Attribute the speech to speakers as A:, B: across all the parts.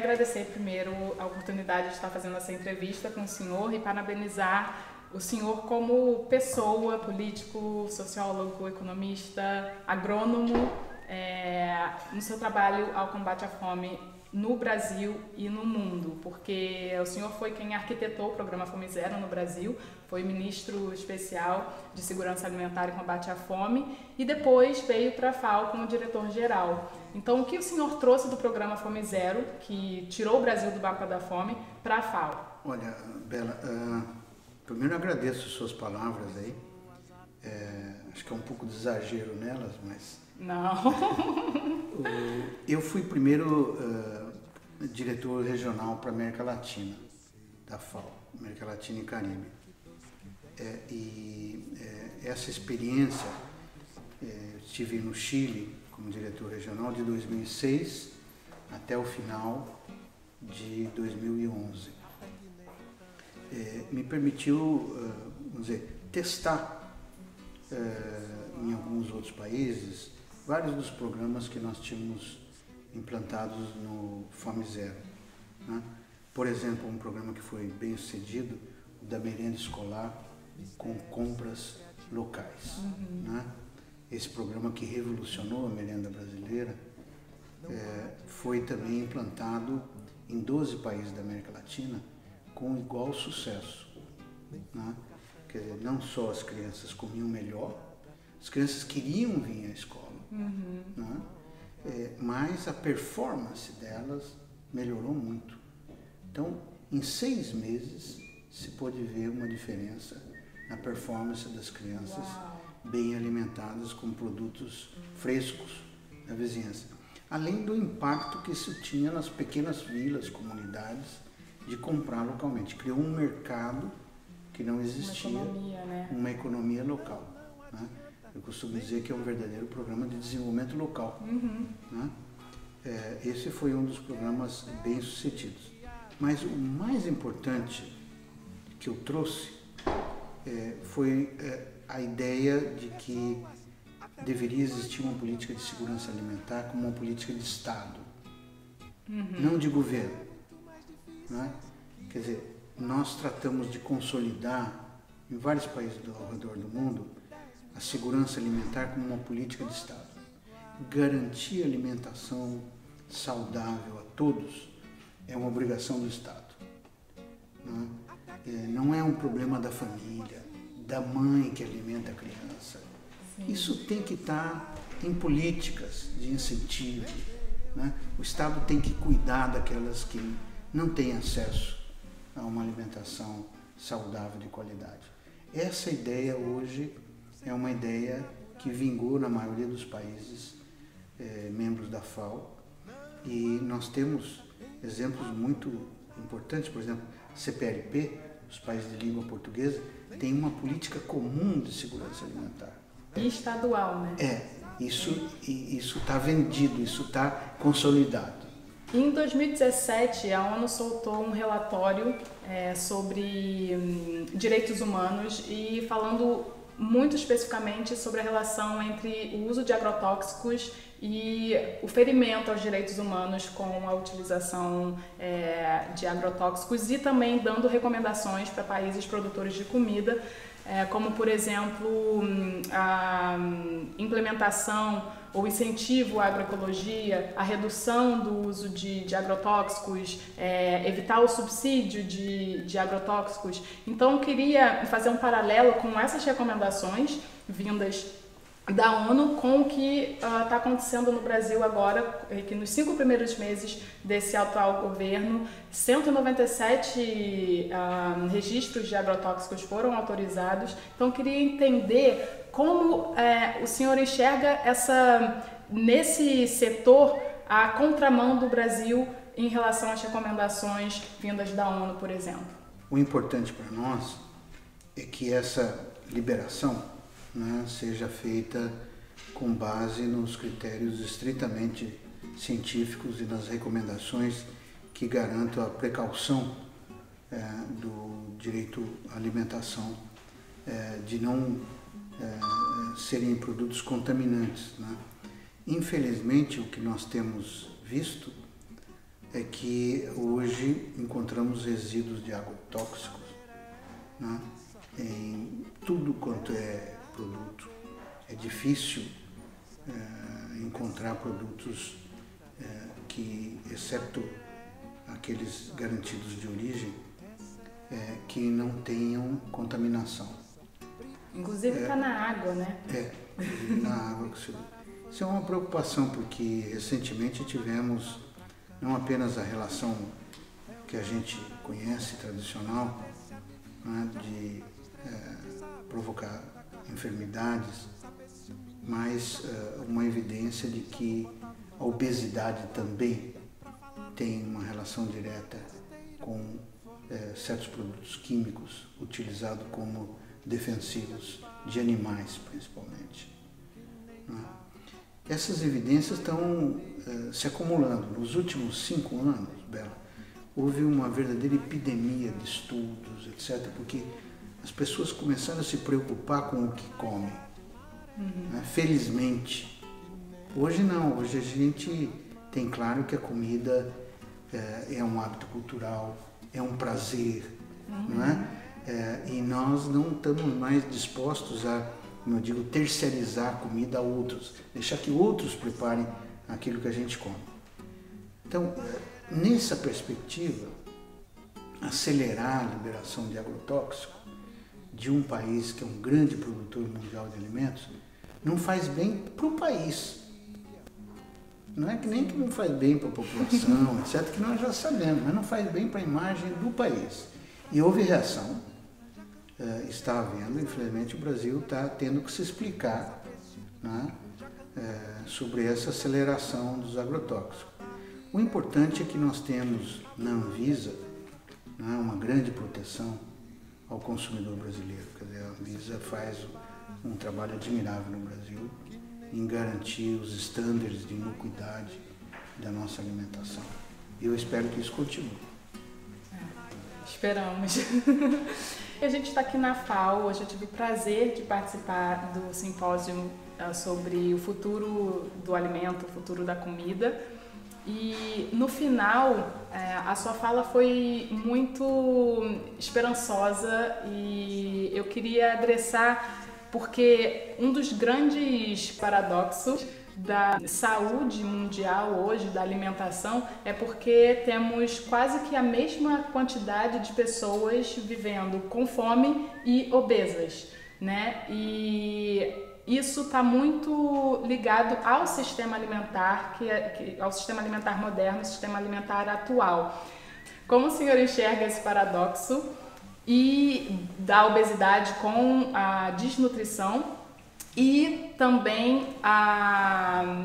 A: agradecer primeiro a oportunidade de estar fazendo essa entrevista com o senhor e parabenizar o senhor como pessoa, político, sociólogo, economista, agrônomo, no seu trabalho ao combate à fome no Brasil e no mundo, porque o senhor foi quem arquitetou o programa Fome Zero no Brasil, foi ministro especial de Segurança Alimentar e Combate à Fome e depois veio para a FAO como diretor-geral. Então, o que o senhor trouxe do programa Fome Zero, que tirou o Brasil do mapa da fome, para a FAO?
B: Olha, Bela, primeiro eu agradeço suas palavras aí, acho que é um pouco de exagero nelas, mas...
A: Não.
B: Eu fui primeiro diretor regional para a América Latina, da FAO, América Latina e Caribe. Essa experiência, eu estive no Chile como diretor regional de 2006 até o final de 2011. Me permitiu, vamos dizer, testar em alguns outros países vários dos programas que nós tínhamos implantados no Fome Zero, né? Por exemplo, um programa que foi bem sucedido, o da merenda escolar com compras locais. Né? Esse programa que revolucionou a merenda brasileira foi também implantado em 12 países da América Latina com igual sucesso. Né? Quer dizer, não só as crianças comiam melhor, as crianças queriam vir à escola, né? Mas a performance delas melhorou muito. Então, em 6 meses, se pôde ver uma diferença na performance das crianças bem alimentadas com produtos frescos da vizinhança. Além do impacto que isso tinha nas pequenas vilas, comunidades, de comprar localmente. Criou um mercado que não existia, uma economia local. Né? Eu costumo dizer que é um verdadeiro programa de desenvolvimento local. Né? Esse foi um dos programas bem sucedidos. Mas o mais importante que eu trouxe foi a ideia de que deveria existir uma política de segurança alimentar como uma política de Estado, não de governo. Né? Quer dizer, nós tratamos de consolidar em vários países ao redor do mundo a segurança alimentar como uma política de Estado. Garantir alimentação saudável a todos é uma obrigação do Estado. Né? Não é um problema da família, da mãe que alimenta a criança. Sim. Isso tem que estar em políticas de incentivo. Né? O Estado tem que cuidar daquelas que não têm acesso a uma alimentação saudável de qualidade. Essa ideia hoje é uma ideia que vingou na maioria dos países membros da FAO e nós temos exemplos muito importantes, por exemplo, CPLP, os países de língua portuguesa, tem uma política comum de segurança alimentar.
A: E estadual, né?
B: Isso está vendido, isso está consolidado.
A: Em 2017, a ONU soltou um relatório sobre direitos humanos e falando muito especificamente sobre a relação entre o uso de agrotóxicos e o ferimento aos direitos humanos com a utilização de agrotóxicos e também dando recomendações para países produtores de comida, como, por exemplo, a implementação ou incentivo à agroecologia, a redução do uso de agrotóxicos, evitar o subsídio de agrotóxicos. Então, eu queria fazer um paralelo com essas recomendações vindas da ONU com o que está acontecendo no Brasil agora, que nos 5 primeiros meses desse atual governo, 197 registros de agrotóxicos foram autorizados. Então, eu queria entender como o senhor enxerga nesse setor a contramão do Brasil em relação às recomendações vindas da ONU, por exemplo.
B: O importante para nós é que essa liberação, né, seja feita com base nos critérios estritamente científicos e nas recomendações que garantam a precaução do direito à alimentação, de não serem produtos contaminantes. Né? Infelizmente, o que nós temos visto é que hoje encontramos resíduos de agrotóxicos, né, em tudo quanto é produto. É difícil encontrar produtos que, exceto aqueles garantidos de origem, que não tenham contaminação.
A: Inclusive está na água, né?
B: Na água. Isso é uma preocupação, porque recentemente tivemos não apenas a relação que a gente conhece, tradicional, né, de provocar enfermidades, mas uma evidência de que a obesidade também tem uma relação direta com certos produtos químicos utilizados como defensivos de animais, principalmente. Né? Essas evidências estão se acumulando. Nos últimos 5 anos, Bela, houve uma verdadeira epidemia de estudos, etc., porque as pessoas começaram a se preocupar com o que comem. Né? Felizmente. Hoje não, hoje a gente tem claro que a comida é um hábito cultural, é um prazer, não é? E nós não estamos mais dispostos a, como eu digo, terceirizar a comida a outros, deixar que outros preparem aquilo que a gente come. Então, nessa perspectiva, acelerar a liberação de agrotóxico de um país que é um grande produtor mundial de alimentos não faz bem para o país. Não é que nem que não faz bem para a população, etc., que nós já sabemos, mas não faz bem para a imagem do país. E houve reação, está havendo, infelizmente o Brasil está tendo que se explicar, né, sobre essa aceleração dos agrotóxicos. O importante é que nós temos na Anvisa, né, uma grande proteção ao consumidor brasileiro. Quer dizer, a Anvisa faz um trabalho admirável no Brasil em garantir os estándares de inocuidade da nossa alimentação. E eu espero que isso continue.
A: Esperamos. A gente está aqui na FAO, hoje eu tive o prazer de participar do simpósio sobre o futuro do alimento, o futuro da comida. E no final, a sua fala foi muito esperançosa e eu queria adressar porque um dos grandes paradoxos da saúde mundial hoje, da alimentação, é porque temos quase que a mesma quantidade de pessoas vivendo com fome e obesas, né? E isso está muito ligado ao sistema alimentar, ao sistema alimentar moderno, sistema alimentar atual. Como o senhor enxerga esse paradoxo e da obesidade com a desnutrição e também a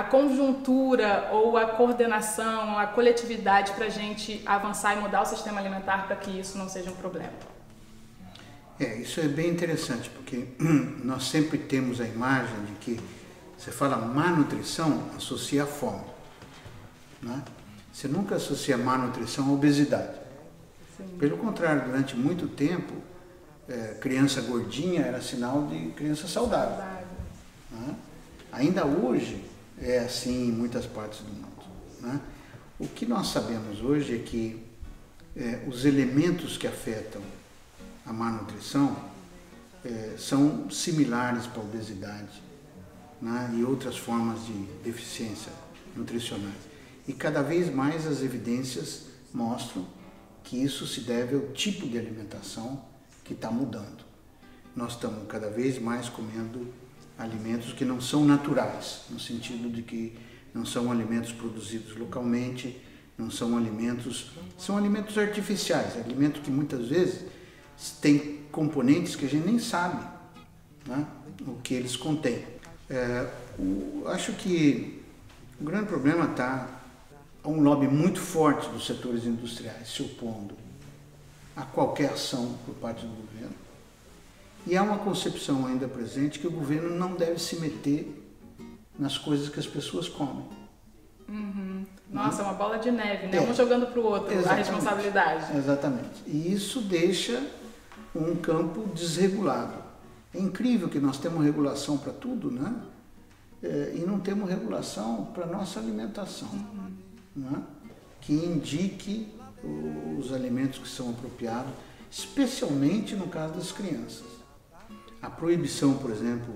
A: conjuntura ou a coordenação, a coletividade para a gente avançar e mudar o sistema alimentar para que isso não seja um problema?
B: Isso é bem interessante, porque nós sempre temos a imagem de que você fala má nutrição, associa a fome, né? Você nunca associa má nutrição à obesidade. Sim. Pelo contrário, durante muito tempo, criança gordinha era sinal de criança saudável. Né? Ainda hoje é assim em muitas partes do mundo. Né? O que nós sabemos hoje é que os elementos que afetam a má nutrição são similares para a obesidade, né, e outras formas de deficiência nutricionais. E cada vez mais as evidências mostram que isso se deve ao tipo de alimentação que está mudando. Nós estamos cada vez mais comendo alimentos que não são naturais, no sentido de que não são alimentos produzidos localmente, não são alimentos, são alimentos artificiais, alimentos que muitas vezes tem componentes que a gente nem sabe, né, o que eles contêm. Acho que o grande problema está a um lobby muito forte dos setores industriais se opondo a qualquer ação por parte do governo. E há uma concepção ainda presente que o governo não deve se meter nas coisas que as pessoas comem.
A: Uhum. Nossa, é uma bola de neve, né? Um jogando para o outro. Exatamente. A responsabilidade.
B: Exatamente. E isso deixa um campo desregulado. É incrível que nós temos regulação para tudo, né? E não temos regulação para a nossa alimentação. né, que indique os alimentos que são apropriados, especialmente no caso das crianças. A proibição, por exemplo,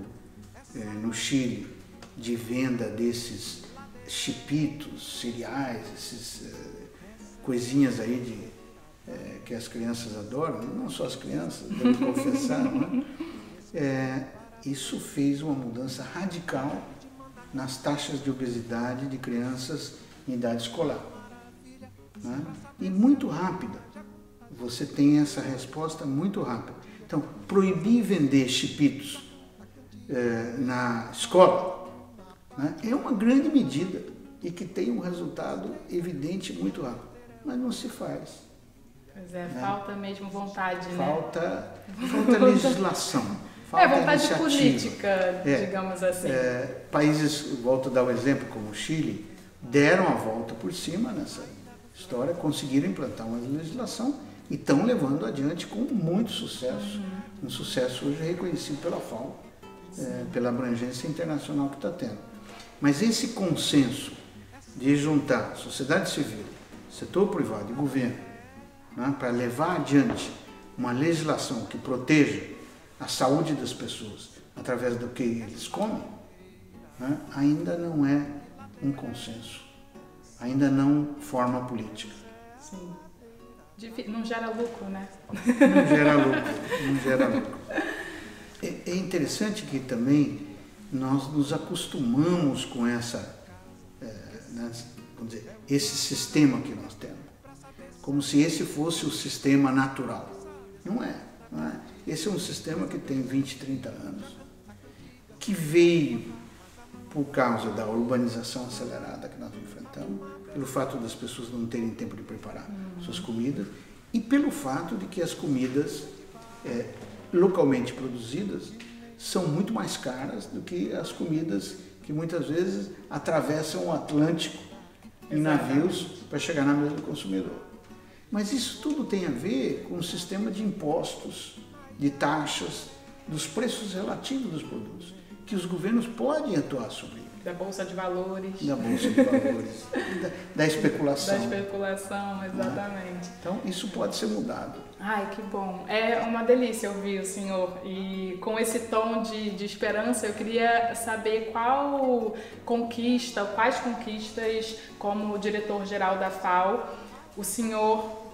B: no Chile, de venda desses chipitos, cereais, esses coisinhas aí que as crianças adoram, não só as crianças, devo confessar, não é? Isso fez uma mudança radical nas taxas de obesidade de crianças em idade escolar, né? E muito rápida. Você tem essa resposta muito rápida. Então, proibir vender chipitos na escola, né, é uma grande medida e que tem um resultado evidente muito rápido, mas não se faz.
A: Pois é, né? Falta mesmo vontade,
B: falta legislação.
A: Vontade política, digamos assim.
B: Países, volto a dar um exemplo, como o Chile, deram a volta por cima nessa história, conseguiram implantar uma legislação e estão levando adiante com muito sucesso. Um sucesso hoje reconhecido pela FAO, pela abrangência internacional que está tendo. Mas esse consenso de juntar sociedade civil, setor privado e governo, né, para levar adiante uma legislação que proteja a saúde das pessoas através do que eles comem, né, ainda não é um consenso, ainda não forma política.
A: Sim. Não gera lucro, né?
B: Não gera lucro. É interessante que também nós nos acostumamos com vamos dizer, esse sistema que nós temos, como se esse fosse o sistema natural. Não é. Esse é um sistema que tem 20, 30 anos, que veio por causa da urbanização acelerada que nós enfrentamos, pelo fato das pessoas não terem tempo de preparar suas comidas e pelo fato de que as comidas localmente produzidas são muito mais caras do que as comidas que muitas vezes atravessam o Atlântico em navios para chegar na mesa do consumidor. Mas isso tudo tem a ver com o sistema de impostos, de taxas, dos preços relativos dos produtos, que os governos podem atuar sobre isso.
A: Da Bolsa de Valores.
B: Da Bolsa de Valores, da especulação.
A: Da especulação, exatamente.
B: Né? Então, isso pode ser mudado.
A: Ai, que bom. É uma delícia ouvir o senhor. E com esse tom de esperança, eu queria saber quais conquistas, como diretor-geral da FAO, o senhor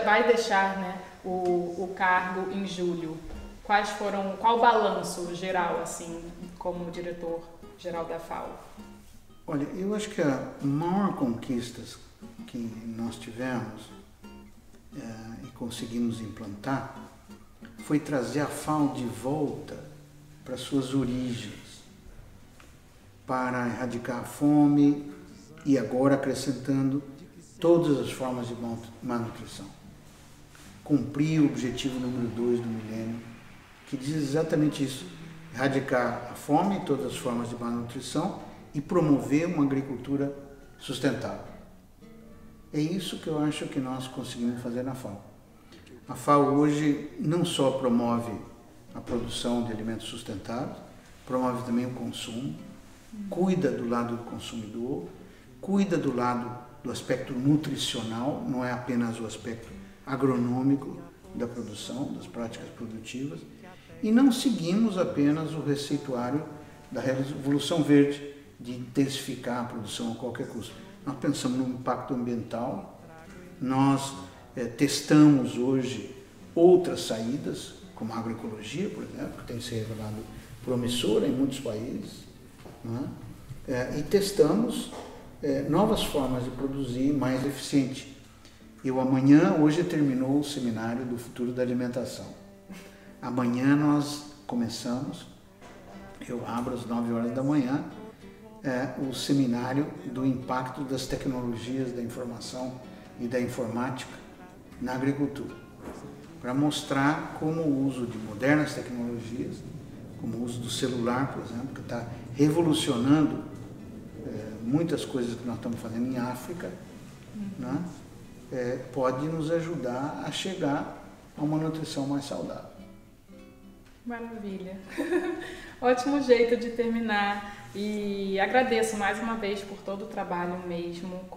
A: vai deixar, né, o cargo em julho. Qual o balanço geral, assim, como diretor-geral da FAO?
B: Olha, eu acho que a maior conquista que nós tivemos e conseguimos implantar foi trazer a FAO de volta para suas origens, para erradicar a fome e agora acrescentando todas as formas de malnutrição. Cumprir o objetivo número 2 do milênio, que diz exatamente isso: erradicar a fome, todas as formas de malnutrição e promover uma agricultura sustentável. É isso que eu acho que nós conseguimos fazer na FAO. A FAO hoje não só promove a produção de alimentos sustentáveis, promove também o consumo, cuida do lado do consumidor, cuida do lado do aspecto nutricional, não é apenas o aspecto agronômico da produção, das práticas produtivas, e não seguimos apenas o receituário da Revolução Verde, de intensificar a produção a qualquer custo. Nós pensamos no impacto ambiental, nós testamos hoje outras saídas, como a agroecologia, por exemplo, que tem se revelado promissora em muitos países, né? E testamos novas formas de produzir mais eficiente. Hoje terminou o seminário do futuro da alimentação. Amanhã nós começamos, eu abro às 9 horas da manhã, o seminário do impacto das tecnologias da informação e da informática na agricultura, para mostrar como o uso de modernas tecnologias, como o uso do celular, por exemplo, que está revolucionando muitas coisas que nós estamos fazendo em África, né? Pode nos ajudar a chegar a uma nutrição mais saudável.
A: Maravilha. Ótimo jeito de terminar. E agradeço mais uma vez por todo o trabalho mesmo,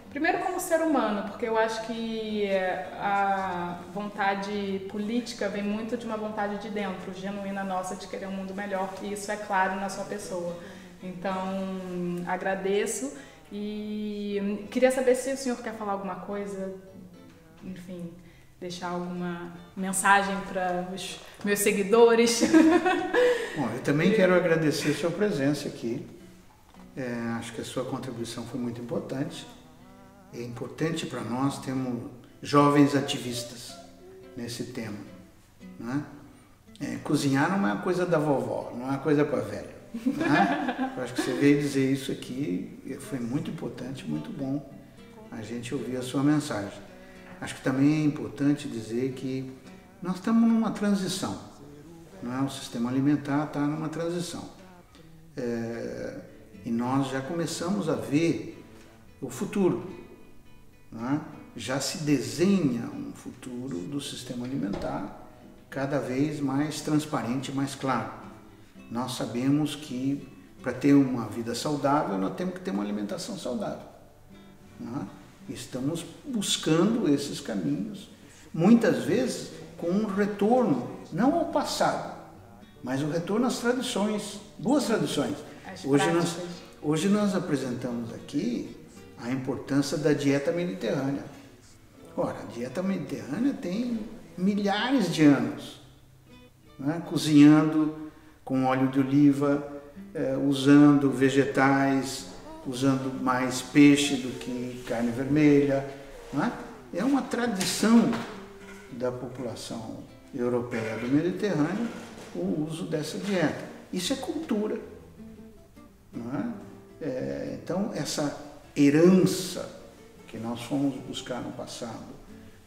A: primeiro como ser humano, porque eu acho que a vontade política vem muito de uma vontade de dentro, genuína nossa, de querer um mundo melhor, e isso é claro na sua pessoa. Então, agradeço e queria saber se o senhor quer falar alguma coisa, enfim, deixar alguma mensagem para os meus seguidores.
B: Bom, eu também quero agradecer a sua presença aqui. Acho que a sua contribuição foi muito importante. É importante para nós termos jovens ativistas nesse tema. Né? Cozinhar não é uma coisa da vovó, não é uma coisa para velho. Né? Eu acho que você veio dizer isso aqui, foi muito importante, muito bom a gente ouvir a sua mensagem. Acho que também é importante dizer que nós estamos numa transição. Não é? O sistema alimentar está numa transição. E nós já começamos a ver o futuro. Não é? Já se desenha um futuro do sistema alimentar cada vez mais transparente, mais claro. Nós sabemos que para ter uma vida saudável, nós temos que ter uma alimentação saudável. Não é? Estamos buscando esses caminhos, muitas vezes com um retorno, não ao passado, mas um retorno às tradições, boas tradições. Hoje nós apresentamos aqui a importância da dieta mediterrânea. Ora, a dieta mediterrânea tem milhares de anos, né? Cozinhando com óleo de oliva, usando vegetais, usando mais peixe do que carne vermelha. Né? É uma tradição da população europeia do Mediterrâneo o uso dessa dieta. Isso é cultura. Não é? Então, essa herança que nós fomos buscar no passado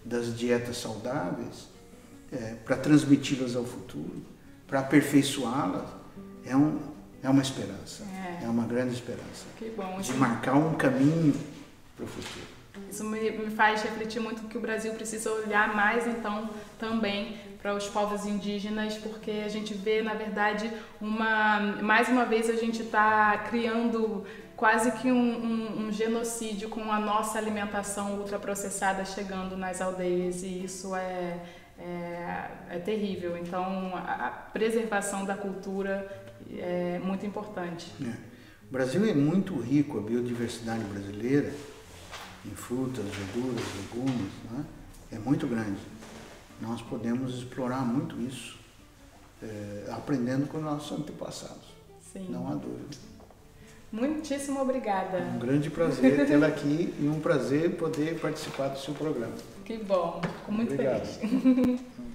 B: das dietas saudáveis, para transmiti-las ao futuro, para aperfeiçoá-las, é uma esperança, é uma grande esperança.
A: Que bom,
B: de marcar um caminho para o futuro.
A: Isso me faz refletir muito que o Brasil precisa olhar mais, então, também para os povos indígenas, porque a gente vê, na verdade, mais uma vez a gente está criando quase que um genocídio com a nossa alimentação ultraprocessada chegando nas aldeias, e isso é terrível. Então, a preservação da cultura é muito importante.
B: O Brasil é muito rico, a biodiversidade brasileira, em frutas, verduras, legumes, né? É muito grande. Nós podemos explorar muito isso, aprendendo com os nossos antepassados. Sim. Não há dúvida.
A: Muitíssimo obrigada.
B: Um grande prazer tê-la aqui e um prazer poder participar do seu programa.
A: Que bom, fico muito feliz.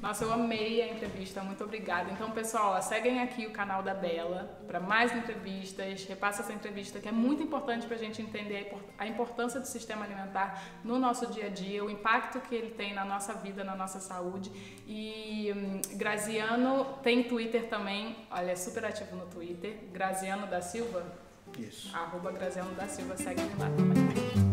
A: Nossa, eu amei a entrevista, muito obrigada. Então, pessoal, seguem aqui o canal da Bela para mais entrevistas, repassa essa entrevista que é muito importante para a gente entender a importância do sistema alimentar no nosso dia a dia, o impacto que ele tem na nossa vida, na nossa saúde. E Graziano tem Twitter também, olha, é super ativo no Twitter, Graziano da Silva.
B: Isso.
A: @Graziano da Silva, segue lá também.